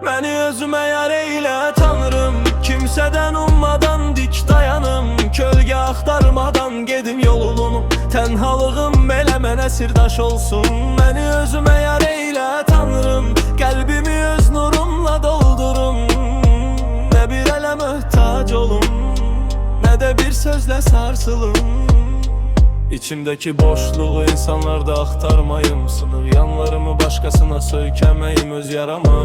Məni özümə yar eylə Tanrım, kimsədən ummadan dik dayanım. Kölgə axtarmadan gedim yolunu, tənhalığım belə mənə sirdaş olsun. Məni özümə yar eylə Tanrım, qəlbimi öz nurumla doldurum. Nə bir ələ möhtac olum, nə də bir sözlə sarsılım. İçimdeki boşluğu insanlarda axtarmayım. Sınıq yanlarımı başqasına söykəməyim öz yarama.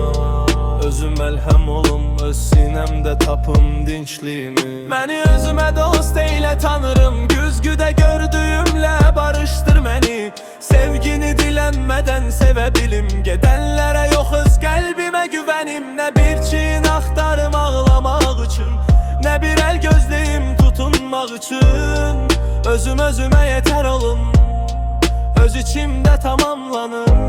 Özüm əlhəm olum, öz sinəmdə tapım dinçliyimi. Məni özümə dost eylə Tanrım, güzgüdə gördüyümlə barışdır məni. Sevgini dilənmədən sevə bilim, gedənlərə yox öz qəlbimə güvənim. Nə bir çin axtarım ağlamaq üçün, nə bir əl gözləyim tutunmaq üçün. Özüm özümə yetər olum, öz içimdə tamamlanım.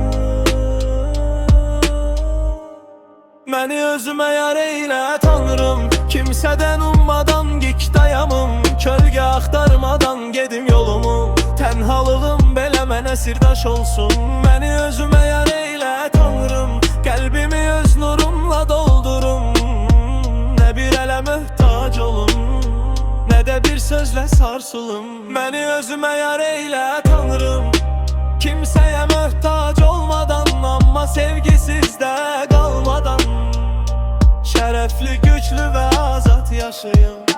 Məni özümə yar eylə Tanrım, kimsədən ummadan dik dayamım. Kölgə axtarmadan gedim yolumu, tənhalığım belə mənə sirdaş olsun. Məni özümə yar eylə Tanrım, qəlbimi öz nurumla doldurum. Nə bir ələ möhtac olum, nə də bir sözlə sarsılım. Məni özümə yar eylə Tanrım, kimsəyə möhtac olmadan, amma sevgisizdə qalmadan. Şərəfli, güclü və azad yaşayım.